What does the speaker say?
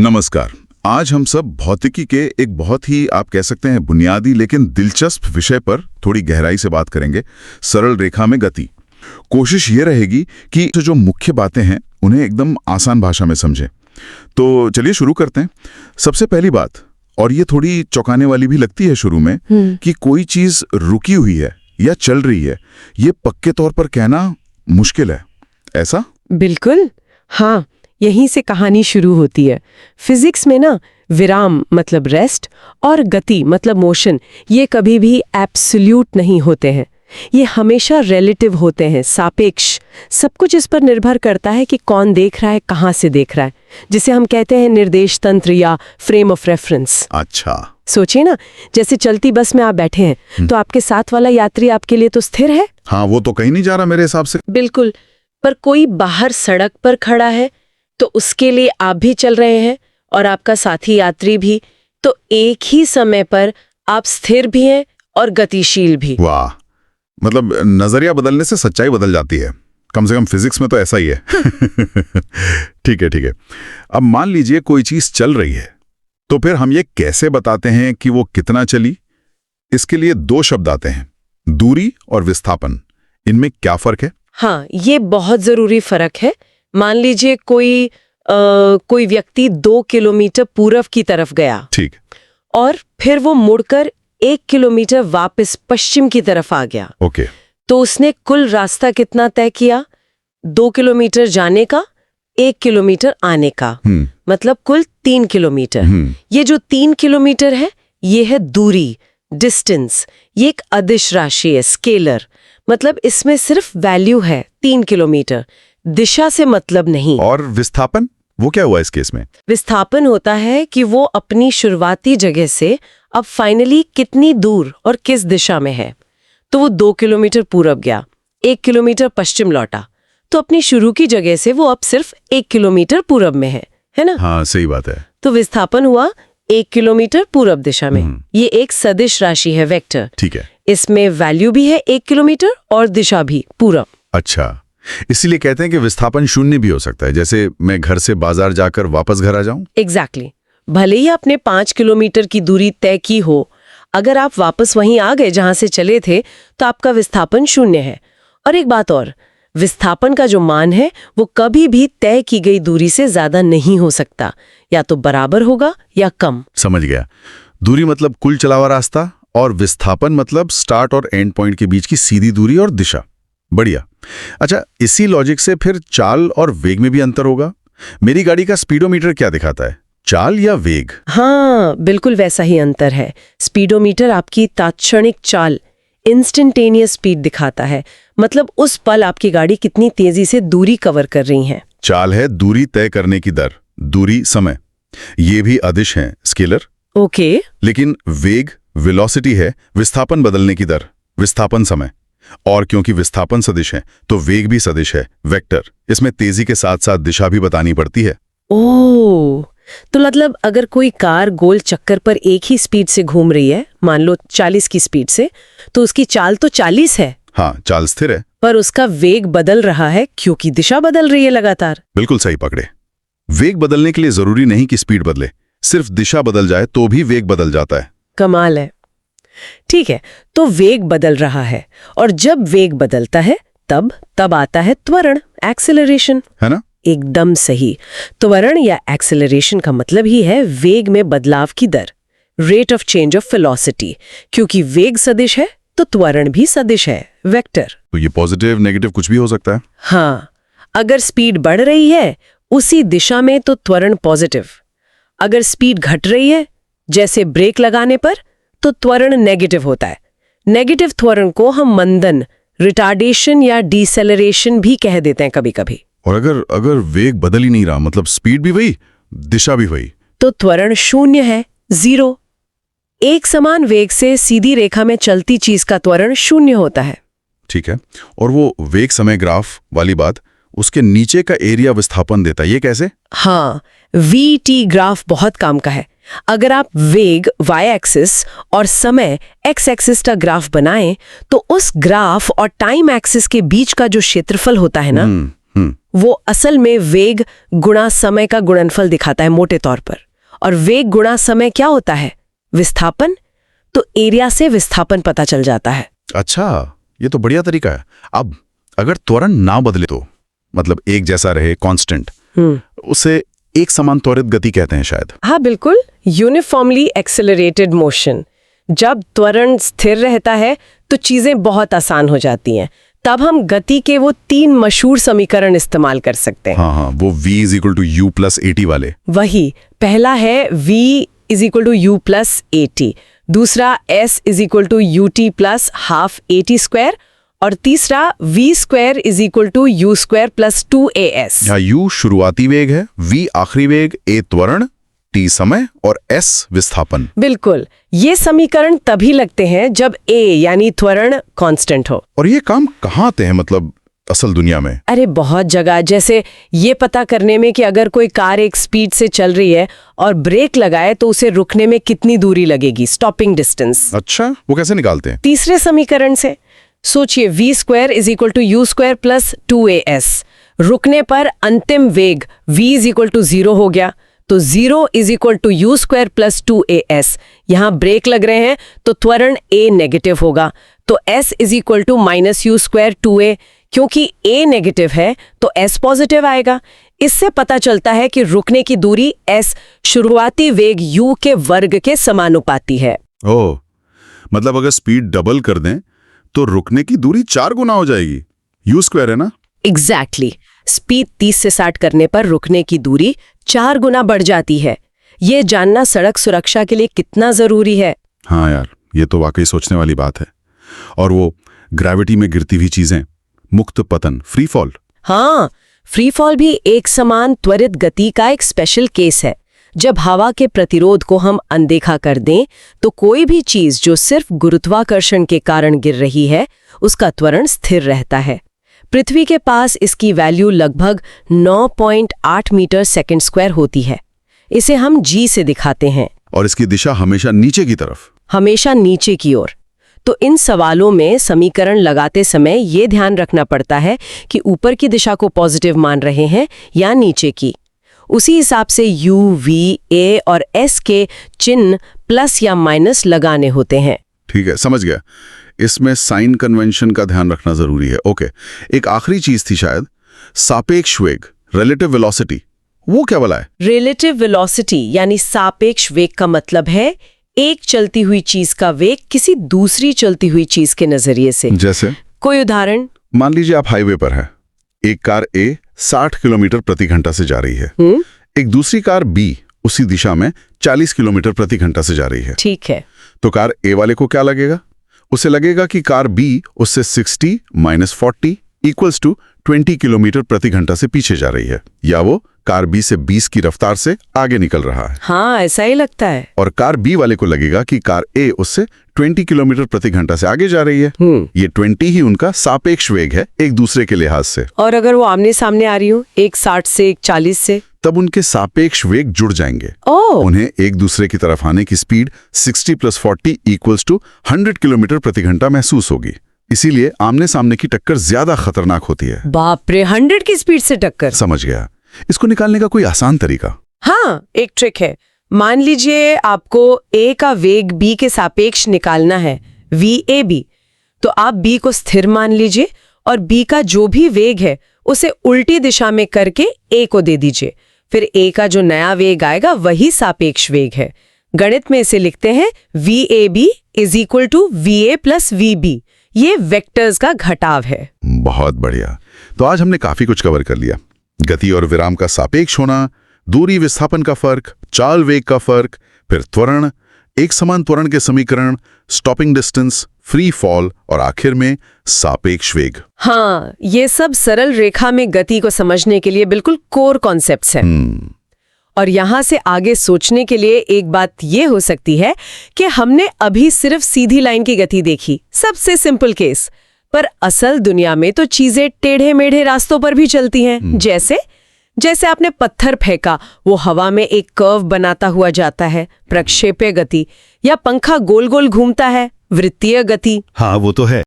नमस्कार। आज हम सब भौतिकी के एक बहुत ही आप कह सकते हैं बुनियादी लेकिन दिलचस्प विषय पर थोड़ी गहराई से बात करेंगे, सरल रेखा में गति। कोशिश ये रहेगी कि जो मुख्य बातें हैं उन्हें एकदम आसान भाषा में समझें। तो चलिए शुरू करते हैं। सबसे पहली बात, और ये थोड़ी चौंकाने वाली भी लगती है शुरू में, कि कोई चीज रुकी हुई है या चल रही है, ये पक्के तौर पर कहना मुश्किल है, ऐसा? बिल्कुल, हाँ, यहीं से कहानी शुरू होती है। फिजिक्स में ना विराम मतलब रेस्ट और गति मतलब मोशन, ये कभी भी एब्सोल्यूट नहीं होते हैं। ये हमेशा रिलेटिव होते हैं, सापेक्ष। सब कुछ इस पर निर्भर करता है कि कौन देख रहा है, कहाँ से देख रहा है, जिसे हम कहते हैं निर्देश तंत्र या फ्रेम ऑफ रेफरेंस। अच्छा, सोचिए ना, जैसे चलती बस में आप बैठे हैं तो आपके साथ वाला यात्री आपके लिए तो स्थिर है। हाँ, वो तो कहीं नहीं जा रहा मेरे हिसाब से। बिल्कुल, पर कोई बाहर सड़क पर खड़ा है तो उसके लिए आप भी चल रहे हैं और आपका साथी यात्री भी, तो एक ही समय पर आप स्थिर भी हैं और गतिशील भी। वाह, मतलब नजरिया बदलने से सच्चाई बदल जाती है। कम से कम फिजिक्स में तो ऐसा ही है। ठीक है। अब मान लीजिए कोई चीज चल रही है, तो फिर हम ये कैसे बताते हैं कि वो कितना चली? इसके लिए दो शब्द आते हैं, दूरी और विस्थापन। इनमें क्या फर्क है? हाँ, ये बहुत जरूरी फर्क है। मान लीजिए कोई व्यक्ति 2 किलोमीटर पूर्व की तरफ गया, ठीक, और फिर वो मुड़कर 1 किलोमीटर वापस पश्चिम की तरफ आ गया। ओके। तो उसने कुल रास्ता कितना तय किया? 2 किलोमीटर जाने का, 1 किलोमीटर आने का, मतलब कुल 3 किलोमीटर। ये जो 3 किलोमीटर है, ये है दूरी, डिस्टेंस। ये एक अदिश राशि है, स्केलर। मतलब इसमें सिर्फ वैल्यू है 3 किलोमीटर, दिशा से मतलब नहीं। और विस्थापन, वो क्या हुआ इस केस में? विस्थापन होता है कि वो अपनी शुरुआती जगह से अब फाइनली कितनी दूर और किस दिशा में है। तो वो 2 किलोमीटर पूरब गया, 1 किलोमीटर पश्चिम लौटा, तो अपनी शुरू की जगह से वो अब सिर्फ 1 किलोमीटर पूरब में है ना? हाँ, सही बात है। तो विस्थापन हुआ 1 किलोमीटर पूरब दिशा में। ये एक सदिश राशि है, वेक्टर। ठीक है। इसमें वैल्यू भी है 1 किलोमीटर और दिशा भी पूरब। अच्छा, इसीलिए कहते हैं कि विस्थापन शून्य भी हो सकता है, जैसे मैं घर से बाजार जाकर वापस घर आ जाऊं। एग्जैक्टली। भले ही आपने 5 किलोमीटर की दूरी तय की हो, अगर आप वापस वहीं आ गए जहां से चले थे, तो आपका विस्थापन शून्य है। और एक बात और, विस्थापन का जो मान है वो कभी भी तय की गई दूरी से ज्यादा नहीं हो सकता, या तो बराबर होगा या कम। समझ गया। दूरी मतलब कुल चला हुआ रास्ता, और विस्थापन मतलब स्टार्ट और एंड पॉइंट के बीच की सीधी दूरी और दिशा। बढ़िया। अच्छा, इसी लॉजिक से फिर चाल और वेग में भी अंतर होगा। मेरी गाड़ी का स्पीडोमीटर क्या दिखाता है, चाल या वेग? हाँ, बिल्कुल वैसा ही अंतर है। स्पीडोमीटर आपकी तात्क्षणिक चाल, इंस्टेंटेनियस स्पीड दिखाता है, मतलब उस पल आपकी गाड़ी कितनी तेजी से दूरी कवर कर रही है। चाल है दूरी तय करने की दर, दूरी समय। ये भी अदिश है, स्केलर। ओके। लेकिन वेग वेलोसिटी है, विस्थापन बदलने की दर, विस्थापन समय। और क्योंकि विस्थापन सदिश है तो वेग भी सदिश है, वेक्टर। इसमें तेजी के साथ साथ दिशा भी बतानी पड़ती है। ओह, तो मतलब अगर कोई कार गोल चक्कर पर एक ही स्पीड से घूम रही है, मान लो 40 की स्पीड से, तो उसकी चाल तो 40 है। हाँ, चाल स्थिर है, पर उसका वेग बदल रहा है क्योंकि दिशा बदल रही है लगातार। बिल्कुल सही पकड़े। वेग बदलने के लिए जरूरी नहीं कि स्पीड बदले, सिर्फ दिशा बदल जाए तो भी वेग बदल जाता है। कमाल है। ठीक है, तो वेग बदल रहा है, और जब वेग बदलता है तब आता है त्वरण, एक्सेलरेशन, है ना? एकदम सही। त्वरण या एक्सेलरेशन का मतलब ही है वेग में बदलाव की दर, rate of change of velocity. क्योंकि वेग सदिश है तो त्वरण भी सदिश है, वेक्टर। तो ये पॉजिटिव नेगेटिव कुछ भी हो सकता है। हाँ, अगर स्पीड बढ़ रही है उसी दिशा में तो त्वरण पॉजिटिव। अगर स्पीड घट रही है, जैसे ब्रेक लगाने पर, तो त्वरण नेगेटिव होता है। नेगेटिव त्वरण को हम मंदन, रिटार्डेशन या डिसेलरेशन भी कह देते हैं कभी कभी। और अगर वेग बदल ही नहीं रहा, मतलब स्पीड भी वही, दिशा भी वही, तो त्वरण शून्य है, 0। एक समान वेग से सीधी रेखा में चलती चीज का त्वरण शून्य होता है। ठीक है। और वो वेग समय ग्राफ वाली बात, उसके नीचे का एरिया विस्थापन देता है, ये कैसे? हाँ, VT ग्राफ बहुत काम का है। अगर आप वेग y एक्सिस और समय x एक्सिस का ग्राफ बनाएं, तो उस ग्राफ और टाइम एक्सिस के बीच का जो क्षेत्रफल होता है ना, वो असल में वेग गुणा समय का गुणनफल दिखाता है मोटे तौर पर। और वेग गुणा समय क्या होता है? विस्थापन। तो एरिया से विस्थापन पता चल जाता है। अच्छा, ये तो बढ़िया तरीका है। अब अगर त्वरण ना बदले तो मतलब एक जैसा रहे, कांस्टेंट, उसे एक समान त्वरित गति कहते हैं शायद। हाँ बिल्कुल, यूनिफॉर्मली एक्सेलरेटेड मोशन। जब त्वरण स्थिर रहता है तो चीजें बहुत आसान हो जाती हैं। तब हम गति के वो 3 मशहूर समीकरण इस्तेमाल कर सकते हैं। हाँ, वो v = u + at वाले। वही, पहला है v = u + at, दूसरा s = ut + ½ at², और तीसरा v² = u² + 2as। यहाँ u शुरुआती वेग है, v आखिरी वेग, a त्वरण, t समय और s विस्थापन। बिल्कुल, ये समीकरण तभी लगते हैं जब a यानी त्वरण कांस्टेंट हो। और ये काम कहाँ आते हैं, मतलब असल दुनिया में? अरे बहुत जगह, जैसे ये पता करने में कि अगर कोई कार एक स्पीड से चल रही है और ब्रेक लगाए तो उसे रुकने में कितनी दूरी लगेगी, स्टॉपिंग डिस्टेंस। अच्छा, वो कैसे निकालते हैं? तीसरे समीकरण से सोचिए, v² = u² + 2as। रुकने पर अंतिम वेग v = 0 हो गया, तो 0 = u² + 2as। यहाँ ब्रेक लग रहे हैं तो त्वरण a नेगेटिव होगा, तो s = -u² 2a। क्योंकि a नेगेटिव है तो s पॉजिटिव आएगा। इससे पता चलता है कि रुकने की दूरी s शुरुआती वेग u के वर्ग के समानुपाती है। ओह, मतलब अगर स्पीड डबल कर दें तो रुकने की दूरी 4 गुना हो जाएगी। u² है ना? एग्जैक्टली, स्पीड 30 से 60 करने पर रुकने की दूरी 4 गुना बढ़ जाती है। ये जानना सड़क सुरक्षा के लिए कितना जरूरी है। हाँ यार, ये तो वाकई सोचने वाली बात है। और वो ग्रेविटी में गिरती हुई चीजें, मुक्त पतन, फ्री फॉल। हाँ, फ्री फॉल भी एक समान त्वरित गति का एक स्पेशल केस है। जब हवा के प्रतिरोध को हम अनदेखा कर दें तो कोई भी चीज जो सिर्फ गुरुत्वाकर्षण के कारण गिर रही है, उसका त्वरण स्थिर रहता है। पृथ्वी के पास इसकी वैल्यू लगभग 9.8 मीटर सेकंड स्क्वायर होती है। इसे हम g से दिखाते हैं। और इसकी दिशा हमेशा नीचे की तरफ। हमेशा नीचे की ओर। तो इन सवालों में समीकरण लगाते समय ये ध्यान रखना पड़ता है कि ऊपर की दिशा को पॉजिटिव मान रहे हैं या नीचे की। उसी हिसाब से u, v, a और s के चिन्ह प्लस या माइनस लगाने होते हैं। ठीक है, समझ गया। इसमें साइन कन्वेंशन का ध्यान रखना जरूरी है। ओके, एक आखिरी चीज थी शायद, सापेक्ष वेग, रिलेटिव वेलोसिटी। वो क्या वाला है? रिलेटिव वेलोसिटी यानी सापेक्ष वेग का मतलब है एक चलती हुई चीज का वेग किसी दूसरी चलती हुई चीज के नजरिए से। जैसे? कोई उदाहरण? मान लीजिए आप हाईवे पर हैं। एक कार A 60 किलोमीटर प्रति घंटा से जा रही है। एक दूसरी कार B उसी दिशा में 40 किलोमीटर प्रति घंटा से जा रही है। ठीक है। तो कार A वाले को क्या लगेगा? उसे लगेगा कि कार B उससे 60 - 40 = 20 किलोमीटर प्रति घंटा से पीछे जा रही है, या वो कार B से 20 की रफ्तार से आगे निकल रहा है। हाँ, ऐसा ही लगता है। और कार B वाले को लगेगा कि कार A उससे 20 किलोमीटर प्रति घंटा से आगे जा रही है। ये 20 ही उनका सापेक्ष वेग है एक दूसरे के लिहाज से। और अगर वो आमने सामने आ रही हो, एक 60 से एक 40 से, तब उनके सापेक्ष वेग जुड़ जाएंगे। उन्हें एक दूसरे की तरफ आने की स्पीड 60 + 40 = 100 किलोमीटर प्रति घंटा महसूस होगी। इसीलिए आमने सामने की टक्कर ज्यादा खतरनाक होती है। बाप रे, 100 की स्पीड से टक्कर। समझ गया। इसको निकालने का कोई आसान तरीका? हाँ, एक ट्रिक है। मान लीजिए आपको A का वेग B के सापेक्ष निकालना है, VAB। तो आप B को स्थिर मान लीजिए और B का जो भी वेग है उसे उल्टी दिशा में करके A को दे दीजिए। फिर A का जो नया वेग आएगा वही सापेक्ष वेग है। गणित में इसे लिखते हैं VAB = VA + VB। ये वेक्टर्स का घटाव है। बहुत बढ़िया। तो आज हमने काफी कुछ कवर कर लिया। गति और विराम का सापेक्ष होना, दूरी विस्थापन का फर्क, चाल वेग का फर्क, फिर त्वरण, एक समान त्वरण के समीकरण, स्टॉपिंग डिस्टेंस, फ्री फॉल और आखिर में सापेक्ष वेग। हाँ, ये सब सरल रेखा में गति को समझने के लिए बिल्कुल कोर कॉन्सेप्ट्स हैं। और यहाँ से आगे सोचने के लिए एक बात ये हो सकती है कि हमने अभी सिर्फ सीधी लाइन की गति देखी, सबसे सिंपल केस, पर असल दुनिया में तो चीजें टेढ़े मेढ़े रास्तों पर भी चलती हैं। जैसे आपने पत्थर फेंका, वो हवा में एक कर्व बनाता हुआ जाता है, प्रक्षेप्य गति, या पंखा गोल गोल घूमता है, वृत्तीय गति। हाँ, वो तो है।